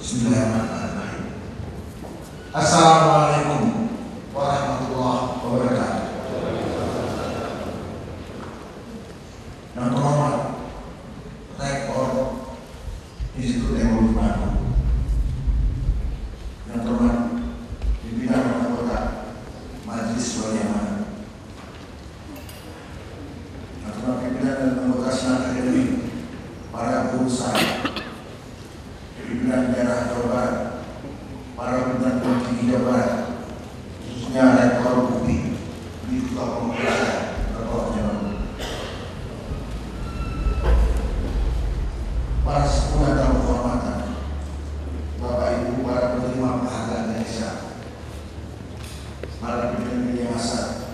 Bismillahirrahmanirrahim. Assalamualaikum warahmatullahi wabarakatuh. Yang terhormat Rektor Institut Teknologi Bandung, yang terhormat pimpinan anggota Majelis Ulama, yang terhormat pimpinan dan anggota Senat Akademik, para guru saya, pimpinan daerah Jawa Barat, para pimpinan tinggi Jawa Barat, khususnya Rektor UPI di Kota Pemekasan, para sepuh dan tamu kehormatan, Bapak Ibu, para penerima penghargaan Indonesia, para pimpinan media massa,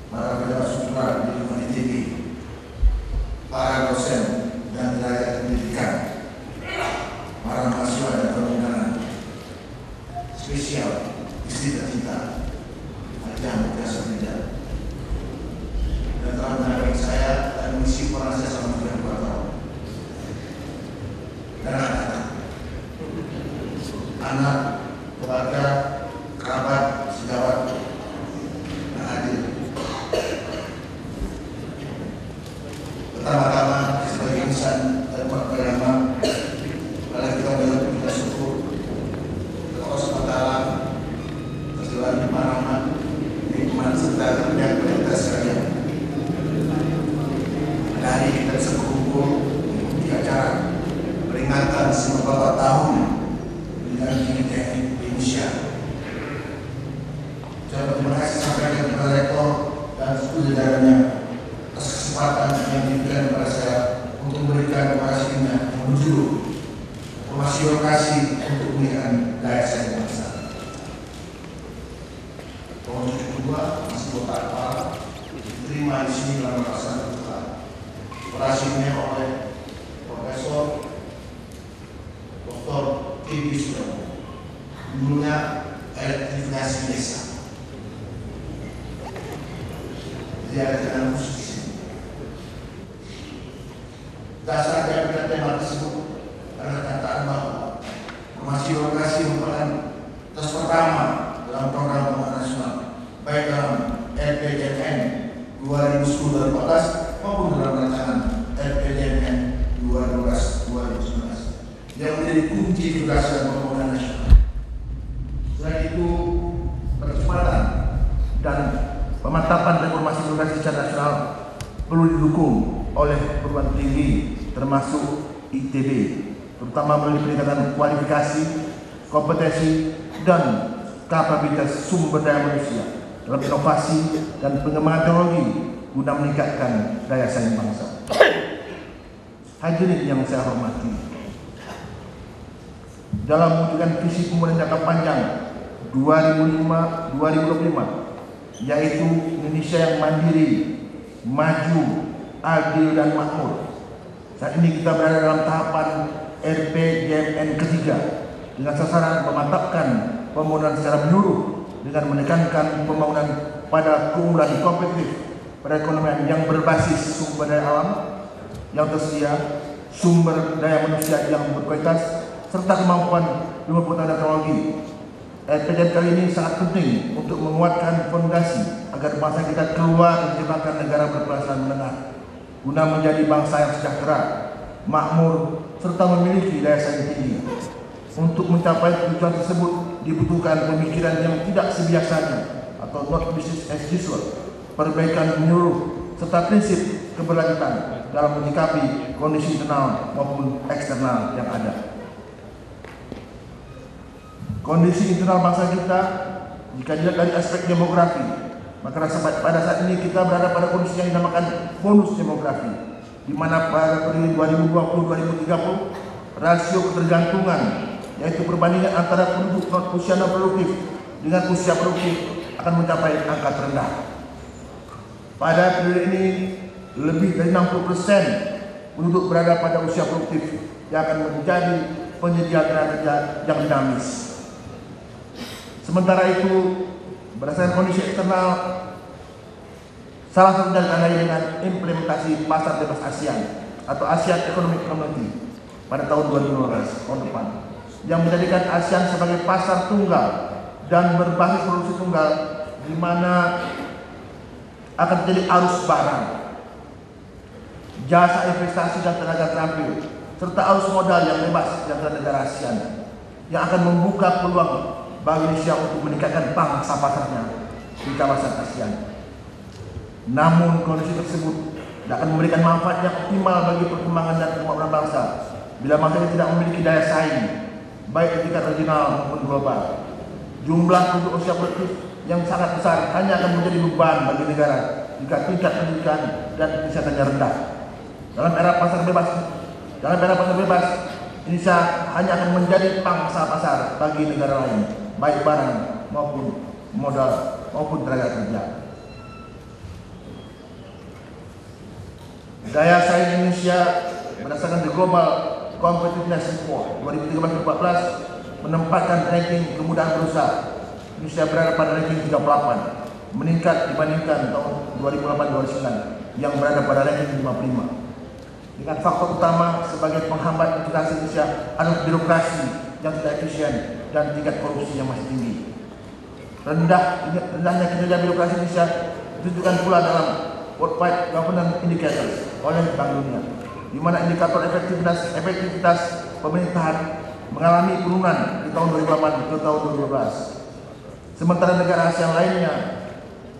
para pejabat struktural di lingkungan ITB, para dosen dan tenaga pendidikan, para mahasiswa dan perundangan, spesial istri tercinta Hajah Mutiasa Medan, dan telah menarik saya dan mengisi peran saya selama 2 tahun. Dan anak, keluarga, kerabat, sejawat yang hadir. Pertama-tama sebagai insan dan umat beragama, mari kita bersyukur kepada Allah SWT atas segala rahmat, nikmat serta karunia kita sekalian. Pada hari kita bisa berkumpul di acara peringatan 94 tahun dengan Tinggi Teknik Indonesia. Saya berterima kasih sampaikan kepada Rektor dan seluruh jajarannya atas kesempatan yang diberikan kepada saya untuk memberikan informasinya menuju informasi lokasi untuk pemilihan daya saing bangsa. Tahun 72 masih kota kepala diterima di sini dalam pelaksanaan operasinya oleh Profesor Dr. T.B. Sudarmo, dulunya elektrifikasi desa. Jadi ada jalan khusus di sini. Dasar dari tema tersebut adalah kataan bahwa informasi lokasi merupakan tes pertama dalam program pembangunan nasional, baik dalam RPJMN 2010-2014 maupun dalam rancangan RPJMN 2012-2019 yang menjadi kunci keberhasilan pembangunan nasional. Selain itu, percepatan dan pemantapan reformasi birokrasi secara nasional perlu didukung oleh perguruan tinggi termasuk ITB, terutama melalui peningkatan kualifikasi, kompetensi, dan kapabilitas sumber daya manusia dalam inovasi dan pengembangan teknologi guna meningkatkan daya saing bangsa. Hadirin yang saya hormati, dalam mewujudkan visi pembangunan jangka panjang 2005-2025, yaitu Indonesia yang mandiri, maju, adil dan makmur. Saat ini kita berada dalam tahapan RPJMN ketiga dengan sasaran memantapkan pembangunan secara menyeluruh dengan menekankan pembangunan pada keunggulan kompetitif perekonomian yang berbasis sumber daya alam yang tersedia, sumber daya manusia yang berkualitas, serta kemampuan ilmu pengetahuan teknologi. RPJMN kali ini sangat penting untuk menguatkan fondasi agar bangsa kita keluar dari jebakan negara berpenghasilan menengah, guna menjadi bangsa yang sejahtera, makmur, serta memiliki daya saing tinggi. Untuk mencapai tujuan tersebut dibutuhkan pemikiran yang tidak sebiasanya atau not business as usual, perbaikan menyeluruh, serta prinsip keberlanjutan dalam menyikapi kondisi internal maupun eksternal yang ada. Kondisi internal bangsa kita, jika dilihat dari aspek demografi, maka pada saat ini kita berada pada kondisi yang dinamakan bonus demografi, di mana pada periode 2020-2030 rasio ketergantungan, yaitu perbandingan antara penduduk usia non produktif dengan usia produktif, akan mencapai angka terendah. Pada periode ini lebih dari 60% penduduk berada pada usia produktif yang akan menjadi penyedia tenaga kerja yang dinamis. Sementara itu, berdasarkan kondisi eksternal, salah satu ditandai dengan implementasi pasar bebas ASEAN atau ASEAN Economic Community pada tahun 2015 tahun depan. yang menjadikan ASEAN sebagai pasar tunggal dan berbasis produksi tunggal, di mana akan terjadi arus barang, jasa, investasi dan tenaga terampil, serta arus modal yang bebas di antara negara ASEAN, yang akan membuka peluang bagi Indonesia untuk meningkatkan pangsa pasarnya di kawasan ASEAN. Namun kondisi tersebut tidak akan memberikan manfaat yang optimal bagi perkembangan dan kemakmuran bangsa bila bangsa tidak memiliki daya saing baik di tingkat regional maupun global. Jumlah penduduk usia produktif yang sangat besar hanya akan menjadi beban bagi negara jika tingkat pendidikan dan kesehatannya rendah. Dalam era pasar bebas, Indonesia hanya akan menjadi pangsa pasar bagi negara lain, baik barang maupun modal maupun tenaga kerja. Daya saing Indonesia berdasarkan The Global Competitiveness Report 2013-2014 menempatkan ranking kemudahan berusaha. Indonesia berada pada ranking 38, meningkat dibandingkan tahun 2008-2009 yang berada pada ranking 55. Dengan faktor utama sebagai penghambat investasi Indonesia adalah birokrasi yang tidak efisien dan tingkat korupsi yang masih tinggi. Rendahnya kinerja birokrasi Indonesia ditunjukkan pula dalam World Wide Governance Indicators oleh Bank Dunia, di mana indikator efektivitas pemerintahan mengalami penurunan di tahun 2008 ke tahun 2012. Sementara negara ASEAN lainnya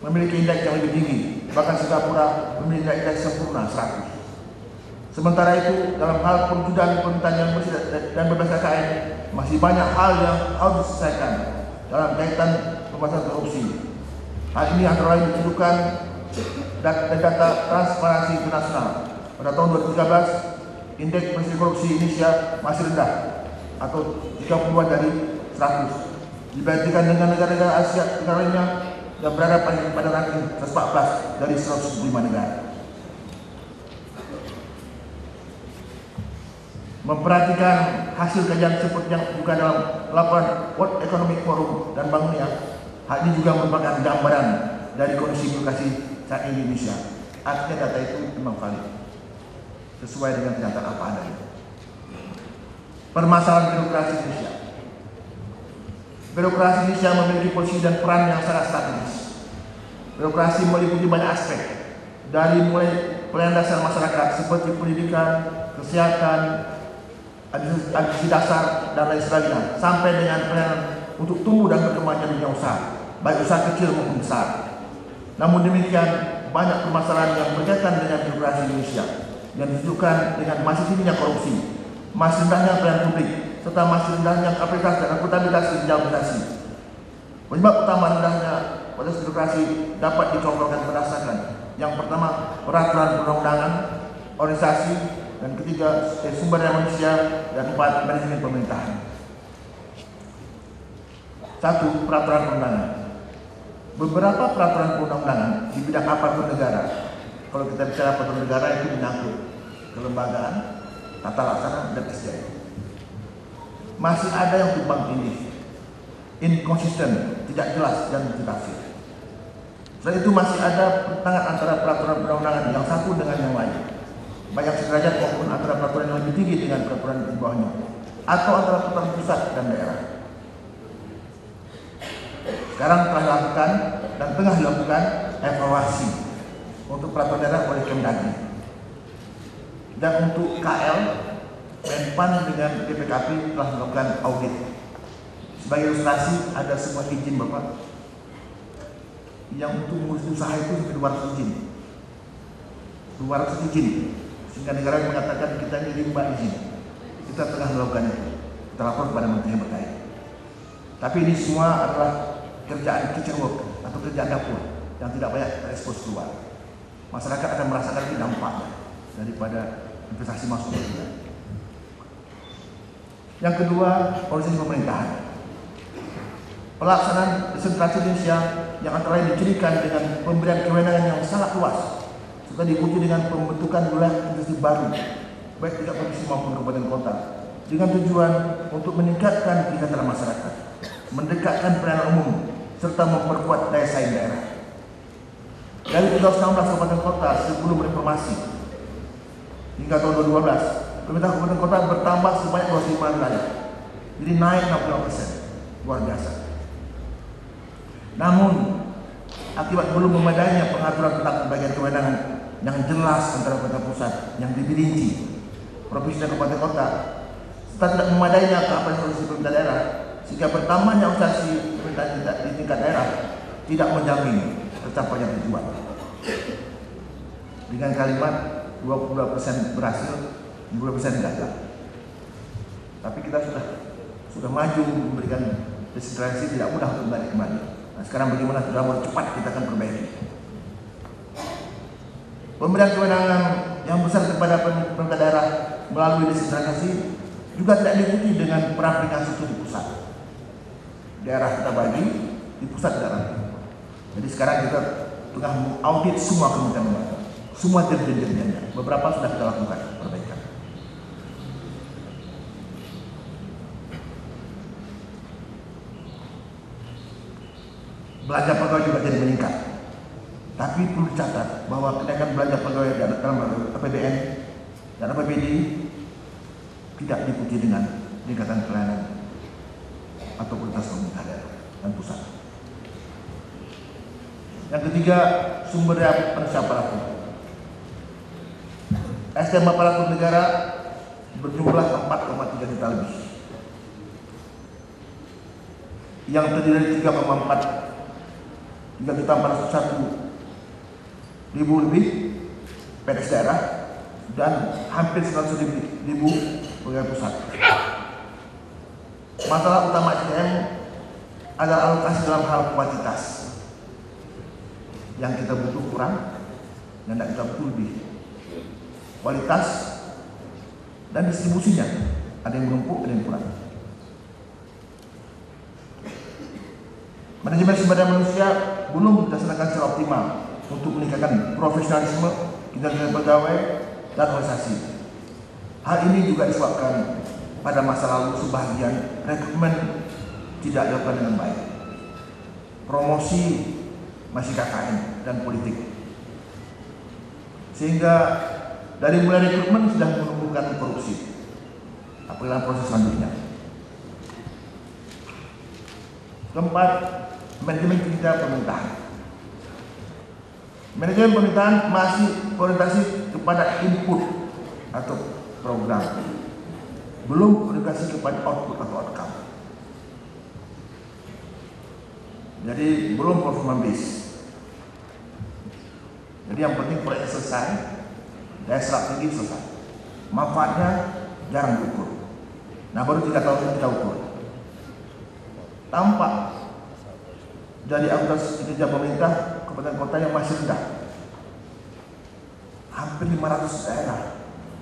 memiliki indeks yang lebih tinggi, bahkan Singapura memiliki indeks sempurna 100. Sementara itu, dalam hal perwujudan pemerintahan yang bersih dan bebas KKN, masih banyak hal yang harus diselesaikan dalam kaitan pemberantasan korupsi. Hal ini antara lain ditunjukkan data Transparansi Internasional. Pada tahun 2013, indeks persepsi korupsi Indonesia masih rendah atau 32 dari 100 dibandingkan dengan negara-negara Asia lainnya yang berada pada ranking 114 dari 105 negara. Memperhatikan hasil kajian tersebut yang juga dalam laporan World Economic Forum dan Bank Dunia, hal ini juga merupakan gambaran dari kondisi birokrasi saat ini di Indonesia. Artinya data itu memang valid, sesuai dengan kenyataan apa adanya. Permasalahan birokrasi Indonesia. Birokrasi Indonesia memiliki posisi dan peran yang sangat strategis. Birokrasi meliputi banyak aspek, dari mulai pelayanan dasar masyarakat seperti pendidikan, kesehatan, administrasi dasar dan lain sebagainya, sampai dengan pelayanan untuk tumbuh dan berkembangnya dunia usaha, baik usaha kecil maupun besar. Namun demikian, banyak permasalahan yang berkaitan dengan birokrasi Indonesia yang ditunjukkan dengan masih tingginya korupsi, masih rendahnya pelayanan publik, serta masih rendahnya kapasitas dan akuntabilitas di bidang birokrasi. Penyebab utama rendahnya proses birokrasi dapat dicontohkan berdasarkan: yang pertama, peraturan perundang-undangan, organisasi, dan ketiga, sumber daya manusia, dan empat, manajemen pemerintahan. 1. Peraturan perundangan. Beberapa peraturan perundang-undangan di bidang apapun negara, kalau kita bicara peraturan negara, itu menyangkut kelembagaan, tata laksana, dan SDM. Masih ada yang tumpang tindih, inkonsisten, tidak jelas, dan multitafsir. Selain itu masih ada pertentangan antara peraturan perundang-undangan yang satu dengan yang lain, baik yang sederajat maupun antara peraturan yang lebih tinggi dengan peraturan di bawahnya, atau antara peraturan pusat dan daerah. Sekarang telah dilakukan dan tengah dilakukan evaluasi untuk peraturan daerah oleh Kemdagri, dan untuk KL, Menpan dengan BPKP telah melakukan audit. Sebagai ilustrasi, ada sebuah izin Bapak yang untuk mengurus usaha itu sampai 200 izin, 200 izin. Sehingga negara mengatakan kita ini rimba izin. Kita tengah melakukan itu. Kita lapor kepada menteri yang berkait. Tapi ini semua adalah kerjaan kitchen work atau kerjaan dapur yang tidak banyak terekspos keluar. Masyarakat akan merasakan dampaknya daripada investasi masuk ke kita. Yang kedua, organisasi pemerintahan. Pelaksanaan desentralisasi Indonesia yang antara lain dicirikan dengan pemberian kewenangan yang sangat luas, serta diikuti dengan pembentukan wilayah administratif baru, baik tingkat provinsi maupun kabupaten kota, dengan tujuan untuk meningkatkan kesejahteraan masyarakat, mendekatkan pelayanan umum, serta memperkuat daya saing daerah. Dari 2016 kabupaten kota sebelum reformasi hingga tahun 2012, pemerintah kabupaten kota bertambah sebanyak 25 wilayah, Jadi naik 60%, luar biasa. Namun akibat belum memadainya pengaturan tentang pembagian kewenangan yang jelas antara pemerintah pusat yang dirinci provinsi dan kabupaten kota, serta tidak memadainya keapalan solusi pemerintah daerah, sehingga bertambahnya organisasi pemerintah di tingkat daerah tidak menjamin tercapainya tujuan. Dengan kalimat 22% berhasil, 20% gagal. Tapi kita sudah maju memberikan desentralisasi, tidak mudah untuk balik kembali. Nah, sekarang bagaimana sudah mau cepat kita akan perbaiki. Pemberian kewenangan yang besar kepada pemerintah daerah melalui desentralisasi juga tidak diikuti dengan peraplikasi itu di pusat. Daerah kita bagi, di pusat tidak rapi. Jadi sekarang kita tengah mengaudit semua kementerian lembaga, semua dirjen-dirjennya. Beberapa sudah kita lakukan perbaikan. Belanja pegawai juga jadi meningkat. Tapi perlu dicatat bahwa kenaikan belanja pegawai dalam APBN dan APBD tidak diikuti dengan peningkatan pelayanan atau kualitas pemerintah daerah dan pusat. Yang ketiga, sumber daya manusia aparatur. SDM aparatur negara berjumlah 4,3 juta lebih, yang terdiri dari 3,401 ribu lebih PNS daerah dan hampir 100 ribu pegawai pusat. Masalah utama SDM adalah alokasi dalam hal kuantitas. Yang kita butuh kurang dan tidak kita butuh lebih. Kualitas dan distribusinya, ada yang menumpuk, ada yang kurang. Manajemen sumber daya manusia belum dilaksanakan secara optimal untuk meningkatkan profesionalisme kinerja pegawai dan organisasi. Hal ini juga disebabkan pada masa lalu sebagian rekrutmen tidak dilakukan dengan baik. Promosi masih KKN dan politik. Sehingga dari mulai rekrutmen sudah menumbuhkan korupsi. Apabila proses selanjutnya. Keempat, manajemen kinerja pemerintahan. Manajemen pemerintahan masih orientasi kepada input atau program, belum orientasi kepada output atau outcome. Jadi belum performance base. Jadi yang penting proyek selesai, daya serap tinggi selesai, manfaatnya jarang diukur. Nah baru 3 tahun ini kita ukur. Tampak dari anggota kinerja pemerintah kabupaten kota yang masih rendah, hampir 500 daerah.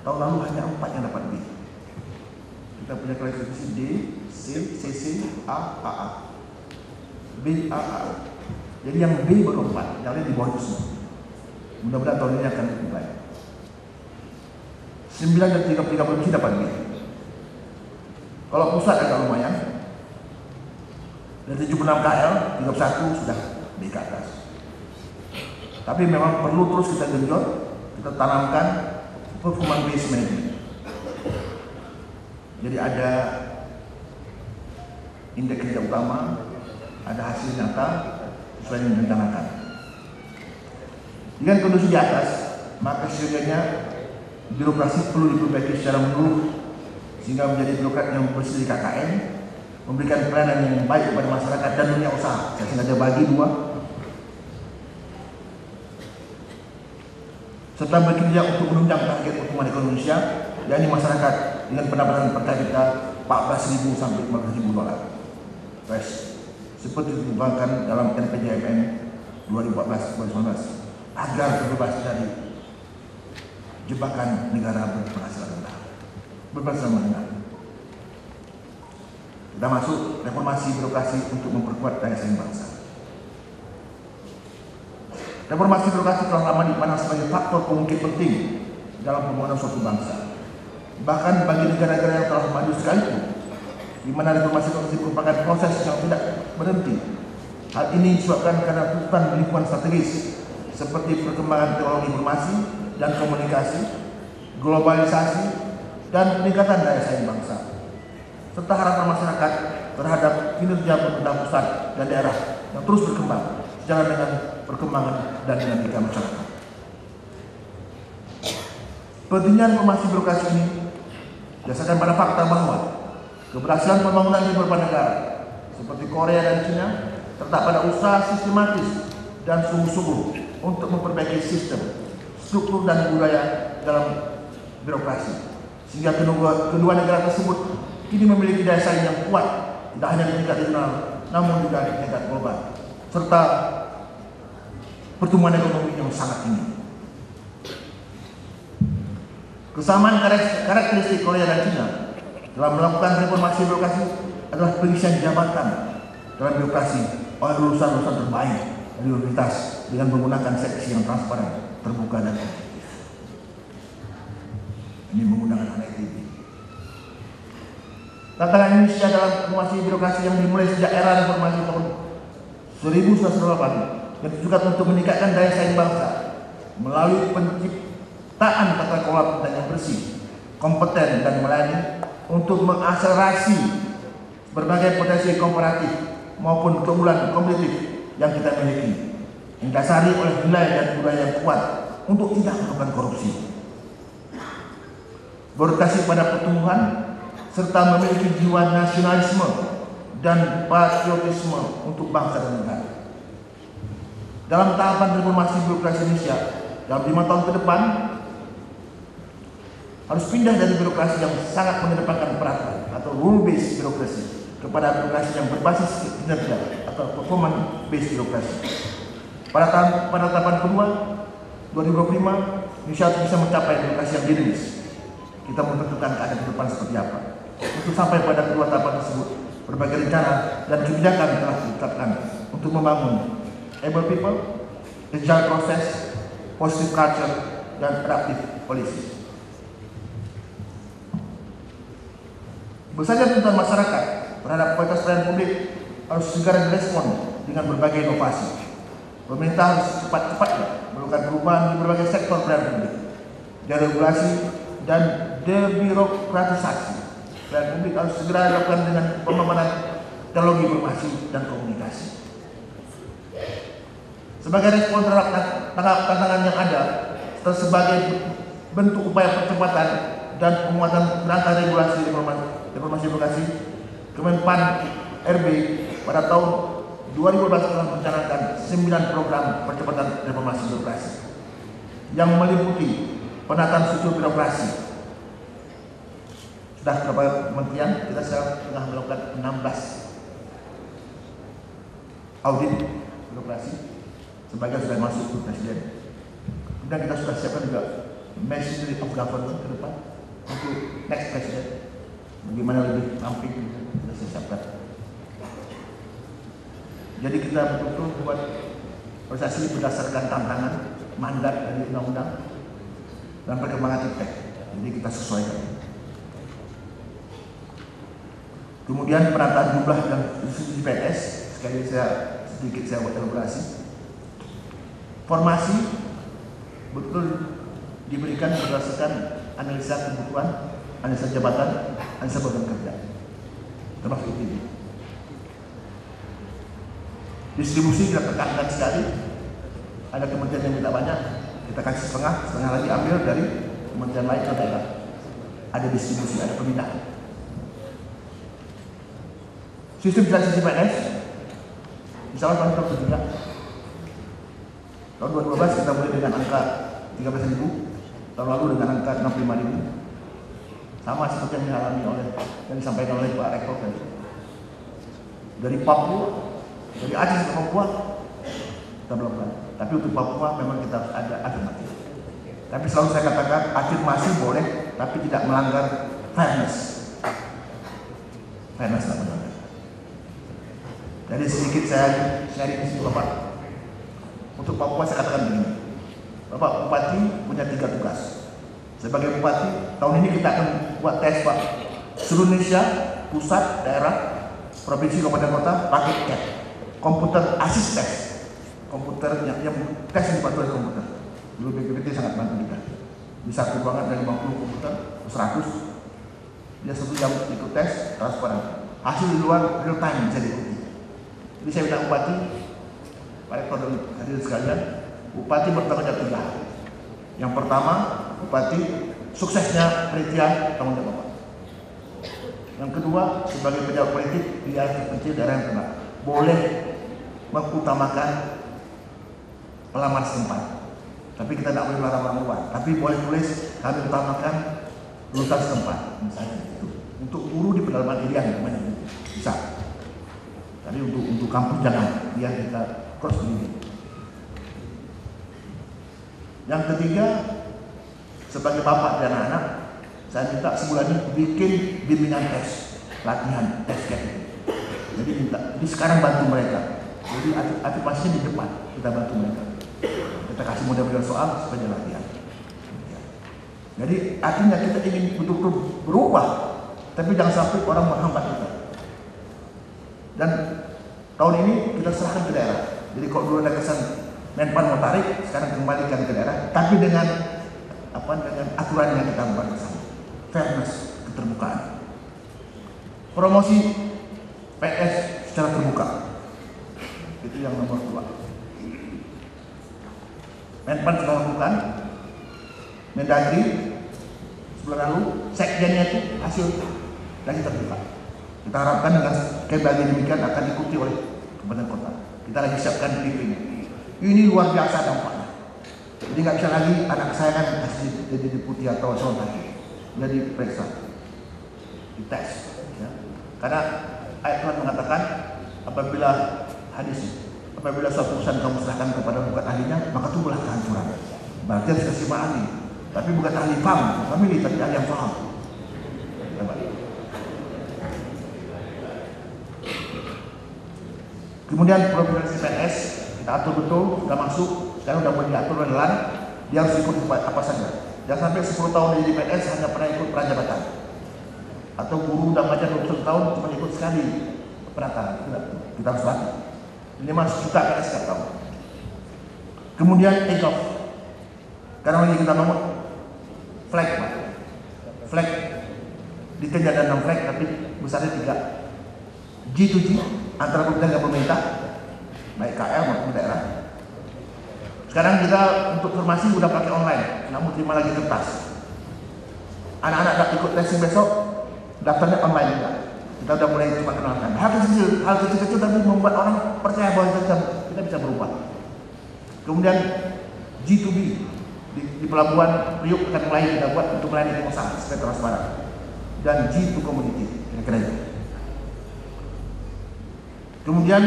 Tahun lalu hanya 4 yang dapat B. Kita punya klasifikasi D, C, CC, A, AA. B, A, A. Jadi yang B baru 4, yang lain di bawah itu semua. Mudah-mudahan tahun ini akan lebih baik. 9 dan 30 dapat B. Kalau pusat agak lumayan. Dari 76 KL, 31 sudah B ke atas. Tapi memang perlu terus kita genjot, kita tanamkan performance based management. Jadi ada indeks kerja utama, ada hasil nyata sesuai yang direncanakan. Dengan kondisi di atas, maka sesungguhnya birokrasi perlu diperbaiki secara menyeluruh sehingga menjadi birokrat yang bersih di KKN, memberikan pelayanan yang baik kepada masyarakat dan dunia usaha. Saya sengaja bagi 2, serta bekerja untuk menunjang target pertumbuhan ekonomi Indonesia, yakni masyarakat dengan pendapatan per kapita 14.000 sampai 15.000 dolar. Seperti dituangkan dalam NPJMN 2014-2019 agar terbebas dari jebakan negara berpenghasilan rendah. Berpenghasilan menengah. Kita masuk reformasi birokrasi untuk memperkuat daya saing bangsa. Reformasi birokrasi telah lama dipandang sebagai faktor pengungkit penting dalam pembangunan suatu bangsa. Bahkan bagi negara-negara yang telah maju sekalipun, di mana reformasi birokrasi merupakan proses yang tidak berhenti. Hal ini disebabkan karena tuntutan lingkungan strategis seperti perkembangan teknologi informasi dan komunikasi, globalisasi, dan peningkatan daya saing bangsa. serta harapan masyarakat terhadap kinerja pemerintah pusat dan daerah yang terus berkembang sejalan dengan perkembangan dan dinamika masyarakat. Pentingnya reformasi birokrasi ini berdasarkan pada fakta bahwa keberhasilan pembangunan di beberapa negara seperti Korea dan Cina terletak pada usaha sistematis dan sungguh-sungguh untuk memperbaiki sistem, struktur dan budaya dalam birokrasi, sehingga kedua negara tersebut kini memiliki daya saing yang kuat tidak hanya di tingkat regional namun juga di tingkat global, serta pertumbuhan ekonomi yang sangat tinggi. Kesamaan karakteristik Korea dan Cina dalam melakukan reformasi birokrasi adalah pengisian jabatan dalam birokrasi oleh lulusan-lulusan terbaik dari universitas dengan menggunakan seleksi yang transparan, terbuka dan objektif. Ini menggunakan ANETB. Tantangan Indonesia dalam reformasi birokrasi yang dimulai sejak era reformasi tahun 1998 yang ditujukan untuk meningkatkan daya saing bangsa melalui penciptaan tata kelola pemerintahan yang bersih, kompeten dan melayani untuk mengakselerasi berbagai potensi komparatif maupun keunggulan kompetitif yang kita miliki, didasari oleh nilai dan budaya yang kuat untuk tidak melakukan korupsi, berorientasi pada pertumbuhan serta memiliki jiwa nasionalisme dan patriotisme untuk bangsa dan negara. Dalam tahapan reformasi birokrasi Indonesia dalam 5 tahun ke depan harus pindah dari birokrasi yang sangat mengedepankan peraturan atau rule based birokrasi kepada birokrasi yang berbasis kinerja atau performance based birokrasi. Pada tahapan kedua 2025 Indonesia bisa mencapai birokrasi yang dinamis. Kita menentukan keadaan ke depan seperti apa. Untuk sampai pada kedua tahapan tersebut, berbagai rencana dan kebijakan telah ditetapkan untuk membangun able people, agile process, positive culture, dan adaptive policy. Besarnya tuntutan masyarakat terhadap kualitas pelayanan publik harus segera direspon dengan berbagai inovasi. Pemerintah harus cepat-cepatnya melakukan perubahan di berbagai sektor pelayanan publik, deregulasi dan debirokratisasi. Pelayanan publik harus segera dilakukan dengan pengembangan teknologi informasi dan komunikasi. Sebagai respon terhadap tantangan yang ada, serta sebagai bentuk upaya percepatan dan penguatan kerangka regulasi reformasi birokrasi, Kemenpan RB pada tahun 2012 telah merencanakan 9 program percepatan reformasi birokrasi yang meliputi penataan struktur birokrasi. Sudah beberapa kementerian, kita sekarang tengah melakukan 16 audit birokrasi, sebagian sudah masuk ke presiden. Kemudian kita sudah siapkan juga machinery of government ke depan untuk next presiden. Bagaimana lebih ramping kita siapkan. Jadi kita betul-betul buat proses ini berdasarkan tantangan, mandat dari undang-undang dan perkembangan iptek. Jadi kita sesuaikan. Kemudian penataan jumlah dan institusi PNS, sekali sedikit saya buat elaborasi. Formasi betul diberikan berdasarkan analisa kebutuhan, analisa jabatan, analisa program kerja, termasuk ini. Distribusi kita tekankan sekali. Ada kementerian yang minta banyak, kita kasih setengah lagi ambil dari kementerian lain ke daerah. Ada distribusi, ada pemindahan. Sistem transaksi PNS, misalnya tahun ketiga, tahun 2012 kita mulai dengan angka 13.000, tahun lalu dengan angka 65.000, sama seperti yang dialami oleh yang disampaikan oleh Pak Rektor tadi. Dari Papua, dari Aceh ke Papua, kita melakukan. Tapi untuk Papua memang kita harus ada afirmatif. Tapi selalu saya katakan afirmasi boleh, tapi tidak melanggar fairness. Fairness tidak melanggar. Jadi sedikit saya sharing di sini Bapak. Untuk Papua saya katakan begini, Bapak Bupati punya 3 tugas. Sebagai Bupati, tahun ini kita akan buat tes Pak. Seluruh Indonesia, pusat, daerah, provinsi, kabupaten kota, pakai CAT, komputer assist test. Komputer yang tes yang dibantu oleh komputer. Dulu BPPT sangat bantu kita. Bisa ruangan dari 50 komputer, 100. dia 1 jam ikut tes, transparan. Hasil di luar real time bisa diikuti. Jadi saya minta Bupati, Pak Rektor dan hadirin sekalian, Bupati bertanggung jawab 3 hal. Yang pertama, Bupati suksesnya penelitian tanggung jawab Bapak. Yang kedua, sebagai pejabat politik di daerah terpencil, daerah yang kena, boleh mengutamakan pelamar setempat. Tapi kita tidak boleh melarang orang luar. Tapi boleh tulis kami utamakan lulusan setempat, misalnya itu. Untuk guru di pedalaman Irian, namanya bisa. Tadi untuk kampus jangan, biar kita cross ini. Yang ketiga, sebagai bapak dan anak, saya minta sebulan ini bikin bimbingan tes, latihan tes kayak gitu. Jadi sekarang bantu mereka. Jadi aktivasinya di depan, kita bantu mereka. Kita kasih model-model soal supaya latihan. Jadi artinya kita ingin betul-betul berubah, tapi jangan sampai orang menghambat kita. Dan tahun ini kita serahkan ke daerah. Jadi kalau dulu ada kesan Menpan mau tarik, sekarang kembalikan ke daerah, tapi dengan aturan yang kita buat bersama. Fairness, keterbukaan. Promosi PNS secara terbuka. Itu yang nomor 2. Menpan sudah lakukan, Mendagri sebulan lalu, sekjennya itu hasil lagi terbuka. Kita harapkan dengan kebagian demikian akan diikuti oleh kabupaten kota. Kita lagi siapkan briefing. Ini luar biasa dampaknya. Jadi nggak bisa lagi anak saya kan asli jadi deputi atau soal lagi, jadi periksa, dites. Ya. Karena ayat Tuhan mengatakan apabila suatu urusan kamu serahkan kepada bukan ahlinya, maka tumbuhlah kehancuran. Berarti harus kasih ahli, tapi bukan ahli paham, famili, tapi ahli yang paham. Kemudian profesi PNS kita atur betul, sudah masuk, sekarang sudah boleh diatur oleh LAN, dia harus ikut apa saja. Jangan sampai 10 tahun jadi PNS hanya pernah ikut prajabatan. Atau guru udah belajar 20 tahun cuma ikut sekali pendaftaran. Kita harus latih. Ini masuk juta PNS setiap tahun. Kemudian take off. Karena lagi kita bangun flag, Pak. Flag detail ada 6 flag tapi besarnya 3. G2G antara pemerintah dan pemerintah, baik KL maupun daerah. Sekarang kita untuk formasi udah pakai online, nggak mau terima lagi kertas. Anak-anak tak ikut testing besok, daftarnya online juga. Kita udah mulai cuma kenalkan. Hal kecil-kecil tapi membuat orang percaya bahwa kita bisa berubah. Kemudian G2B di pelabuhan Priuk akan mulai kita buat untuk melayani pengusaha supaya transparan. Dan G2 community, kira-kira itu. Kemudian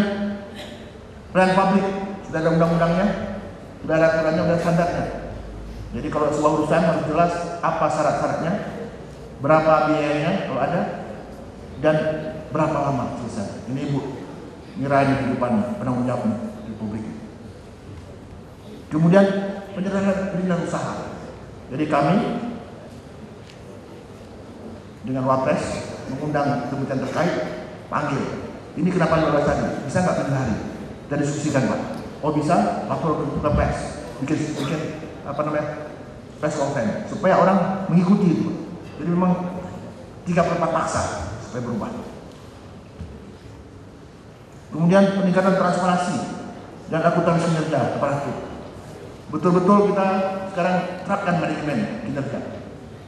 pelayanan publik sudah ada undang-undangnya, sudah ada aturannya, sudah ada standarnya. Jadi kalau sebuah urusan harus jelas apa syarat-syaratnya, berapa biayanya kalau ada, dan berapa lama selesai. Ini Ibu, nilai kehidupan penanggung jawab di publik. Kemudian penyerahan perizinan usaha. Jadi kami dengan Wapres mengundang kementerian terkait, panggil. Ini kenapa 15 hari? Bisa nggak 7 hari? Kita diskusikan, Pak. Oh bisa, lapor ke pers, bikin press conference supaya orang mengikuti itu. Jadi memang 34 paksa supaya berubah. Kemudian peningkatan transparansi dan akuntansi kinerja aparatur. Betul-betul kita sekarang terapkan manajemen kinerja.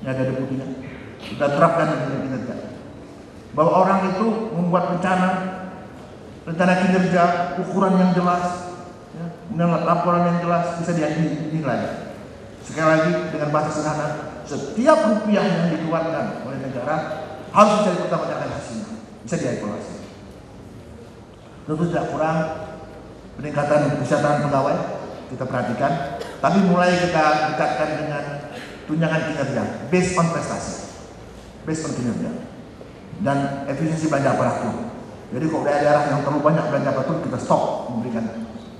Ini ada deputinya. Kita terapkan manajemen kinerja. Bahwa orang itu membuat rencana kinerja, ukuran yang jelas, ya, laporan yang jelas bisa dinilai. Sekali lagi dengan bahasa sederhana, setiap rupiah yang dikeluarkan oleh negara harus bisa dipertanggungjawabkan hasilnya, bisa dievaluasi. Tentu tidak kurang peningkatan kesejahteraan pegawai kita perhatikan, tapi mulai kita dekatkan dengan tunjangan kinerja, based on prestasi, based on kinerja. Dan efisiensi belanja aparatur. Jadi kalau daerah yang terlalu banyak belanja aparatur, kita stop memberikan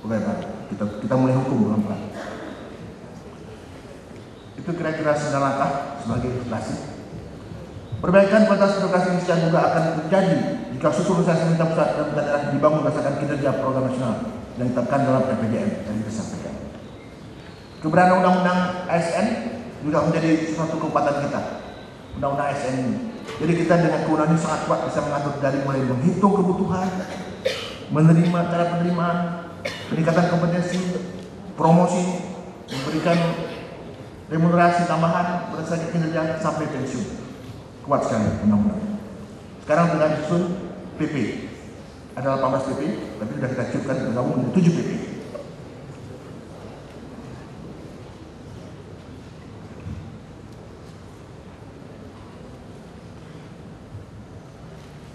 pegawai. Kita mulai hukum pelan-pelan. Itu kira-kira 9 langkah sebagai ilustrasi. Perbaikan batas birokrasi miskin juga akan terjadi jika susul organisasi pemerintah pusat dan daerah dibangun berdasarkan kinerja program nasional yang ditetapkan dalam RPJM yang disampaikan. Keberadaan undang-undang ASN juga menjadi suatu kekuatan kita. Undang-undang ASN ini Jadi kita dengan kewenangan ini sangat kuat bisa mengatur dari mulai menghitung kebutuhan, menerima cara penerimaan, peningkatan kompetensi, promosi, memberikan remunerasi tambahan berdasarkan kinerja sampai pensiun. Kuat sekali undang-undang. Sekarang dengan susun PP, ada 18 PP, tapi sudah kita cukupkan bergabung menjadi 7 PP.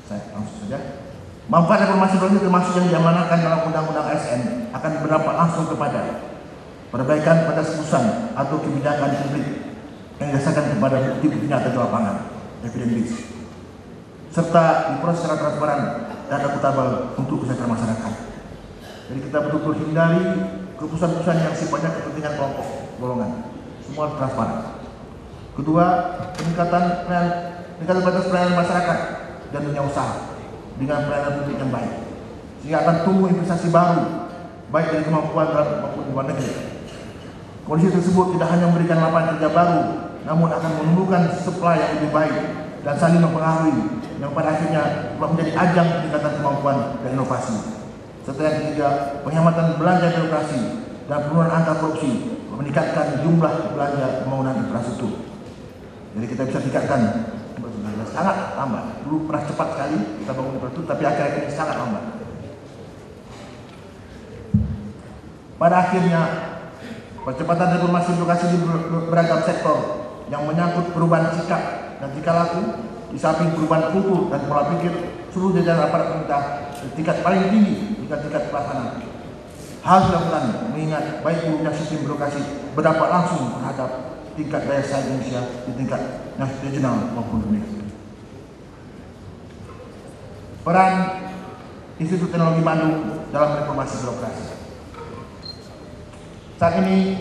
Saya langsung saja. Manfaat informasi teknologi termasuk yang diamanahkan dalam Undang-Undang ASN akan berdampak langsung kepada perbaikan pada keputusan atau kebijakan publik yang didasarkan kepada bukti-bukti nyata di lapangan, evidence, serta diproses secara transparan dan akuntabel untuk kesejahteraan masyarakat. Jadi kita betul-betul hindari keputusan-keputusan yang sifatnya kepentingan kelompok golongan. Semua transparan. Kedua, peningkatan batas pelayanan masyarakat dan dunia usaha dengan pelayanan publik yang baik, sehingga akan tumbuh investasi baru baik dari kemampuan dalam maupun luar negeri. Kondisi tersebut tidak hanya memberikan lapangan kerja baru, namun akan menumbuhkan supply yang lebih baik dan saling mempengaruhi, yang pada akhirnya menjadi ajang peningkatan kemampuan dan inovasi. Serta yang ketiga, penghematan belanja birokrasi dan penurunan angka korupsi, meningkatkan jumlah belanja pembangunan infrastruktur. Jadi kita bisa tingkatkan sangat lambat. Dulu pernah cepat sekali kita bangun infrastruktur, tapi akhir-akhir ini sangat lambat. Pada akhirnya, percepatan reformasi birokrasi di beragam sektor yang menyangkut perubahan sikap dan tingkah laku, di samping perubahan kultur dan pola pikir seluruh jajaran aparat pemerintah di tingkat paling tinggi hingga tingkat pelaksanaan harus dilakukan, mengingat baik buruknya sistem birokrasi berdampak langsung terhadap tingkat daya saing Indonesia di tingkat nasional maupun dunia. Peran Institut Teknologi Bandung dalam reformasi birokrasi. Saat ini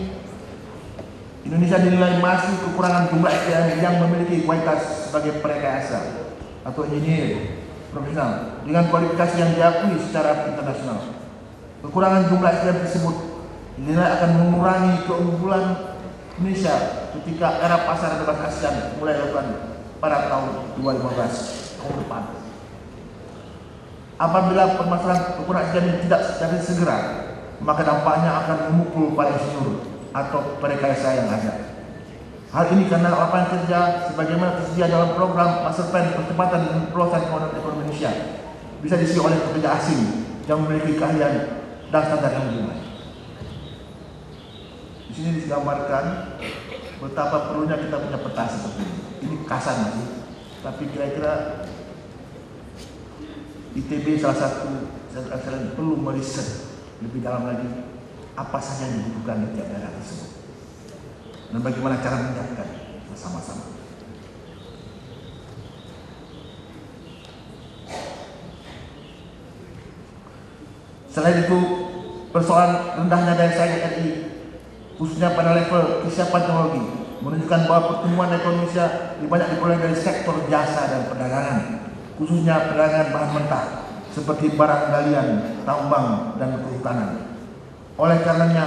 Indonesia dinilai masih kekurangan jumlah SDM yang memiliki kualitas sebagai perekayasa atau engineer profesional dengan kualifikasi yang diakui secara internasional. Kekurangan jumlah SDM tersebut dinilai akan mengurangi keunggulan Indonesia ketika era pasar bebas ASEAN mulai dilakukan pada tahun 2015 tahun depan. Apabila permasalahan kekurangan SDM ini tidak secara segera, maka dampaknya akan memukul pada insinyur atau perekayasa yang ada. Hal ini karena lapangan kerja sebagaimana tersedia dalam program Master Plan Percepatan dan Pelolosan Pembangunan Ekonomi Indonesia bisa diisi oleh pekerja asing yang memiliki keahlian dan standar yang lebih baik. Di sini digambarkan betapa perlunya kita punya peta seperti ini. Ini kasar masih, tapi kira-kira ITB salah satu perlu meriset lebih dalam lagi apa saja yang dibutuhkan di tiap daerah tersebut dan bagaimana cara meningkatkan bersama-sama. Selain itu, persoalan rendahnya daya saing RI khususnya pada level kesiapan teknologi menunjukkan bahwa pertumbuhan ekonomi Indonesia banyak diperoleh dari sektor jasa dan perdagangan, khususnya perdagangan bahan mentah seperti barang galian, tambang, dan kehutanan. Oleh karenanya,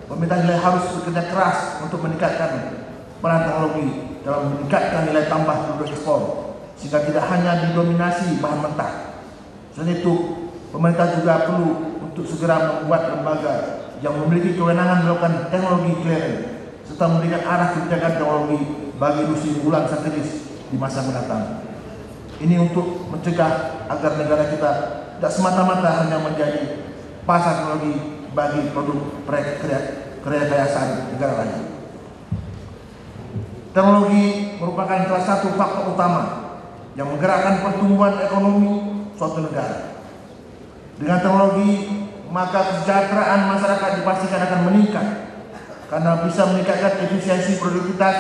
pemerintah nilai harus bekerja keras untuk meningkatkan peran teknologi dalam meningkatkan nilai tambah produk ekspor, sehingga tidak hanya didominasi bahan mentah. Selain itu, pemerintah juga perlu untuk segera membuat lembaga yang memiliki kewenangan melakukan teknologi clearance, serta memberikan arah kebijakan teknologi bagi industri unggulan strategis di masa mendatang. Ini untuk mencegah agar negara kita tidak semata-mata hanya menjadi pasar teknologi bagi produk kerekayasaan negara lain. Teknologi merupakan salah satu faktor utama yang menggerakkan pertumbuhan ekonomi suatu negara. Dengan teknologi, maka kesejahteraan masyarakat dipastikan akan meningkat karena bisa meningkatkan efisiensi produktivitas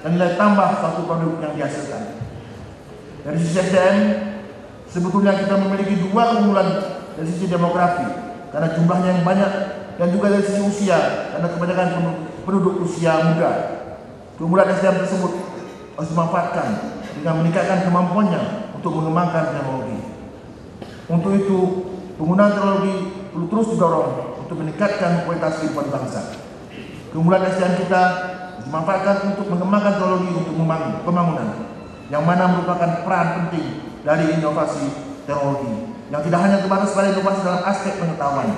dan nilai tambah suatu produk yang dihasilkan. Dari sisi SDM, sebetulnya kita memiliki dua keunggulan dari sisi demografi karena jumlahnya yang banyak, dan juga dari sisi usia karena kebanyakan penduduk usia muda. Keunggulan SDM tersebut harus dimanfaatkan dengan meningkatkan kemampuannya untuk mengembangkan teknologi. Untuk itu, penggunaan teknologi perlu terus didorong untuk meningkatkan kualitas kehidupan bangsa. Keunggulan SDM kita dimanfaatkan untuk mengembangkan teknologi untuk membangun pembangunan. yang mana merupakan peran penting dari inovasi teknologi yang tidak hanya terbatas pada inovasi dalam aspek pengetahuan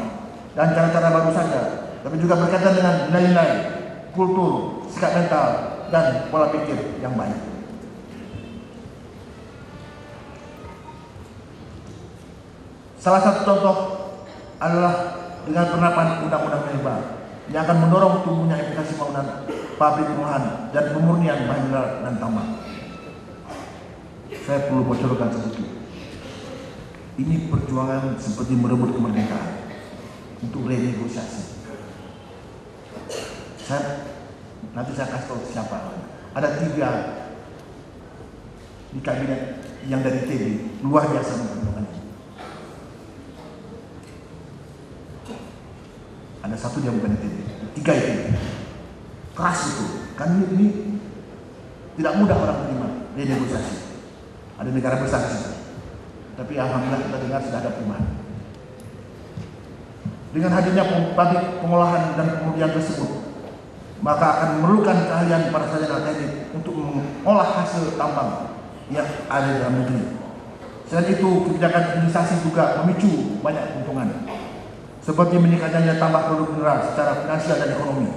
dan cara-cara baru saja, tapi juga berkaitan dengan nilai-nilai, kultur, sikap mental, dan pola pikir yang baik. Salah satu contoh adalah dengan penerapan Undang-Undang Minerba yang akan mendorong tumbuhnya aplikasi pembangunan pabrik pengolahan dan pemurnian bahan mineral dan tambang. Saya perlu bocorkan sedikit. Ini perjuangan seperti merebut kemerdekaan untuk renegosiasi. Nanti saya kasih tahu siapa. Ada 3 di kabinet yang dari TB, luar biasa memperjuangkan ini. Ada 1 yang bukan TB, 3 itu keras itu. Kan ini tidak mudah orang terima renegosiasi. Ada negara besar di situ. Tapi alhamdulillah kita dengar sudah ada perubahan. Dengan hadirnya pabrik pengolahan dan pemurnian tersebut, maka akan memerlukan keahlian para sarjana teknik untuk mengolah hasil tambang yang ada di dalam negeri. Selain itu, kebijakan hilirisasi juga memicu banyak keuntungan, seperti meningkatnya tambah produk mineral secara finansial dan ekonomi,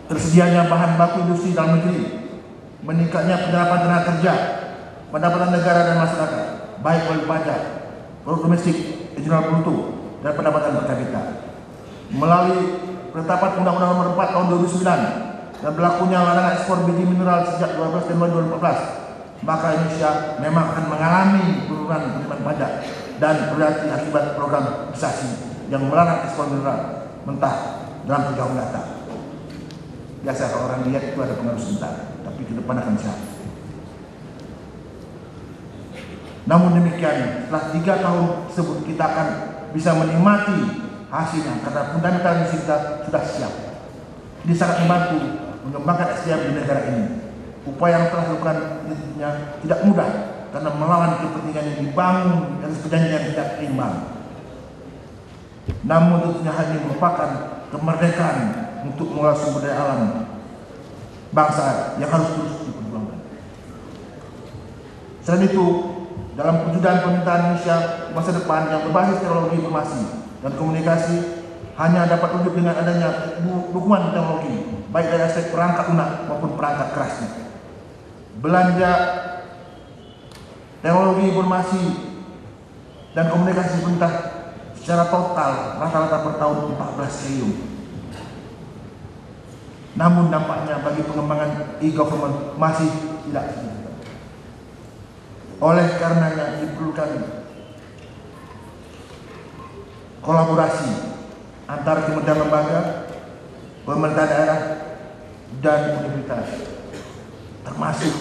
tersedianya bahan baku industri dalam negeri, meningkatnya penyerapan tenaga kerja, pendapatan negara dan masyarakat, baik oleh pajak, produk domestik, nasional bruto, dan pendapatan per kapita. Melalui penetapan Undang-Undang Nomor 4 Tahun 2009 dan berlakunya larangan ekspor biji mineral sejak 12 Januari 2014, maka Indonesia memang akan mengalami penurunan penerimaan pajak dan royalti akibat program hilirisasi yang melarang ekspor mineral mentah dalam 3 tahun mendatang. Biasa kalau orang lihat itu ada pengaruh sebentar, tapi ke depan akan siap. Namun demikian, setelah 3 tahun tersebut kita akan bisa menikmati hasilnya karena fundamental kita sudah siap. Ini sangat membantu mengembangkan SDM di negara ini. Upaya yang telah dilakukan tidak mudah karena melawan kepentingan yang dibangun dan perjanjian yang tidak seimbang. Namun tentunya hal ini merupakan kemerdekaan untuk mengolah sumber daya alam bangsa yang harus terus diperjuangkan. Selain itu, dalam perwujudan pemerintahan Indonesia masa depan yang berbasis teknologi informasi dan komunikasi hanya dapat wujud dengan adanya dukungan teknologi, baik dari aspek perangkat lunak maupun perangkat kerasnya. Belanja teknologi informasi dan komunikasi pemerintah secara total rata-rata per tahun 14 triliun. Namun dampaknya bagi pengembangan e-government masih tidak signifikan. Oleh karenanya diperlukan kolaborasi antara kementerian lembaga, pemerintah daerah, dan universitas, termasuk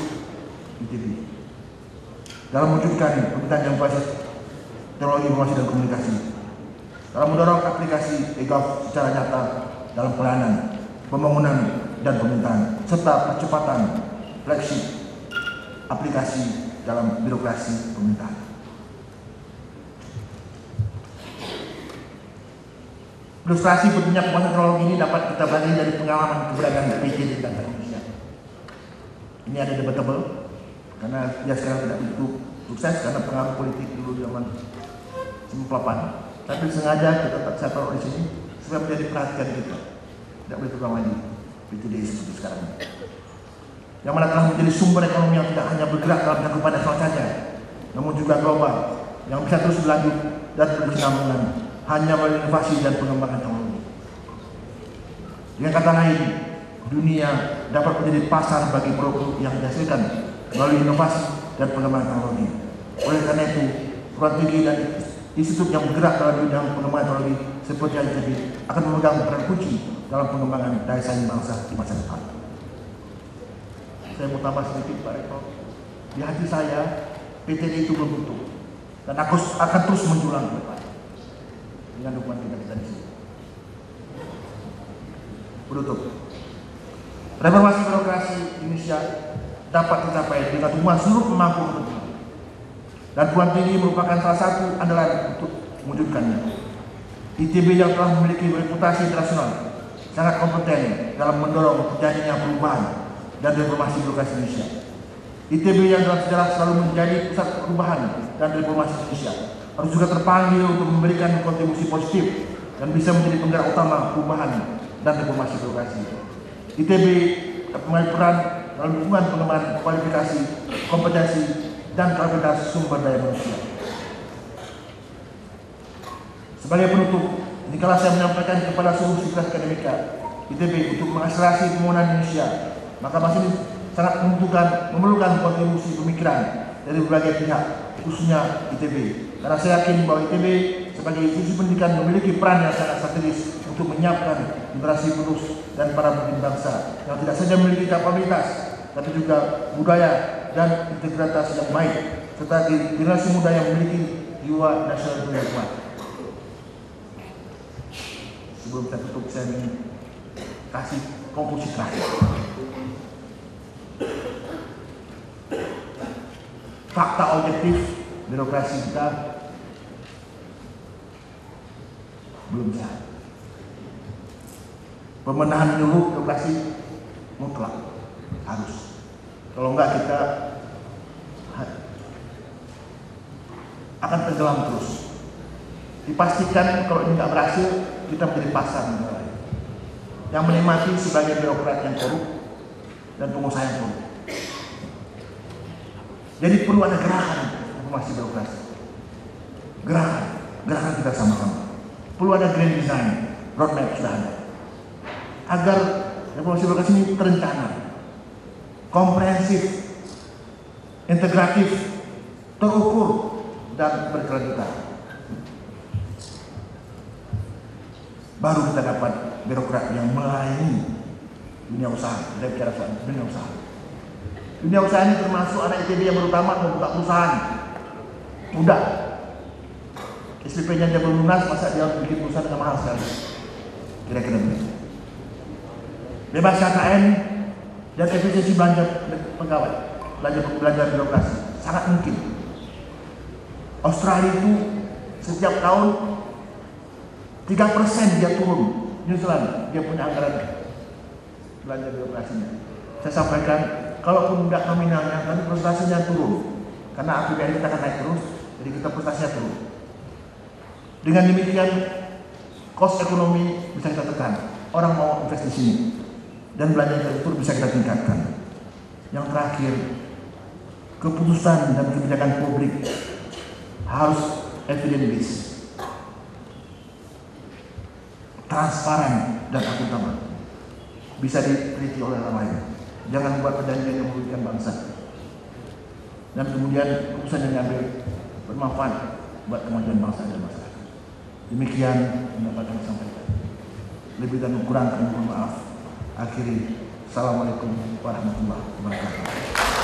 ITB, dalam mewujudkan pemerintahan yang berbasis teknologi informasi dan komunikasi, dalam mendorong aplikasi e-gov secara nyata dalam pelayanan, pembangunan, dan pemerintahan, serta percepatan flagship aplikasi dalam birokrasi pemerintahan. Ilustrasi pentingnya penguasaan teknologi ini dapat kita bagi dari pengalaman keberadaan PT di Bank Indonesia. Ini ada debatable karena dia sekarang tidak begitu sukses karena pengaruh politik dulu zaman 98. Tapi sengaja kita tetap saya taruh di sini supaya menjadi perhatian kita. Tidak boleh terulang lagi PTDI seperti sekarang. Yang mana telah menjadi sumber ekonomi yang tidak hanya bergerak dalam cakupan nasional saja, namun juga global, yang bisa terus berlanjut dan berkesinambungan hanya melalui inovasi dan pengembangan teknologi. Dengan kata lain, dunia dapat menjadi pasar bagi produk yang dihasilkan melalui inovasi dan pengembangan teknologi. Oleh karena itu, perguruan tinggi dan institut yang bergerak dalam bidang pengembangan teknologi seperti ITB akan memegang peran kunci dalam pengembangan daya saing bangsa di masa depan. Saya mau tambah sedikit Pak Rektor. Di hati saya, PTD itu belum butuh dan aku akan terus menjulang ke depan dengan dukungan kita di sini. Penutup. Reformasi birokrasi Indonesia dapat tercapai dengan dukungan seluruh pemangku kepentingan. Dan perguruan tinggi merupakan salah satu andalan untuk mewujudkannya. ITB yang telah memiliki reputasi internasional sangat kompeten dalam mendorong terjadinya perubahan dan reformasi birokrasi Indonesia. ITB yang dalam sejarah selalu menjadi pusat perubahan dan reformasi Indonesia harus juga terpanggil untuk memberikan kontribusi positif dan bisa menjadi penggerak utama perubahan dan reformasi birokrasi. ITB mengambil peran dalam dukungan pengembangan kualifikasi, kompetensi, dan kapasitas sumber daya manusia. Sebagai penutup, dikala saya menyampaikan kepada seluruh sivitas akademika ITB untuk mengakselerasi pembangunan Indonesia, maka masih sangat memerlukan kontribusi pemikiran dari berbagai pihak, khususnya ITB. Karena saya yakin bahwa ITB sebagai institusi pendidikan memiliki peran yang sangat strategis untuk menyiapkan generasi penerus dan para pemimpin bangsa yang tidak saja memiliki kapabilitas, tapi juga budaya dan integritas yang baik, serta generasi muda yang memiliki jiwa nasional yang kuat. Sebelum saya tutup, saya ingin kasih konklusi terakhir. Fakta objektif birokrasi kita belum sehat. Pembenahan menyeluruh birokrasi mutlak harus. Kalau enggak kita akan tenggelam terus. Dipastikan kalau ini enggak berhasil, kita menjadi pasar negara lain yang menikmati sebagai birokrat yang korup dan pengusaha yang korup. Jadi perlu ada gerakan reformasi birokrasi. Gerakan kita sama-sama. Perlu ada grand design, roadmap sudah ada. Agar reformasi birokrasi ini terencana, komprehensif, integratif, terukur, dan berkelanjutan. Baru kita dapat birokrat yang melayani dunia usaha. Kita bicara soal dunia usaha. Dunia usaha ini termasuk anak ITB yang terutama membuka perusahaan mudah. SPP-nya dia belum lunas, masa dia harus bikin perusahaan dengan mahal sekali. Kira-kira begitu. Bebas KKN dan efisiensi belanja pegawai, belanja birokrasi sangat mungkin. Australia itu setiap tahun 3% dia turun. New Zealand dia punya anggaran belanja birokrasinya. Saya sampaikan, kalaupun tidak nominalnya, tapi prestasinya turun. Karena APBN kita akan naik terus, jadi kita prestasinya turun. Dengan demikian, cost ekonomi bisa kita tekan. Orang mau investasi di sini. Dan belanja infrastruktur bisa kita tingkatkan. Yang terakhir, keputusan dan kebijakan publik harus evidence based, transparan dan akuntabel, bisa diteliti oleh orang lain. Jangan buat perjanjian yang merugikan bangsa. Dan kemudian keputusan yang diambil bermanfaat buat kemajuan bangsa dan masyarakat. Demikian pendapat yang saya sampaikan. Lebih dan kurang kami mohon maaf. Akhiri, Assalamualaikum warahmatullahi wabarakatuh.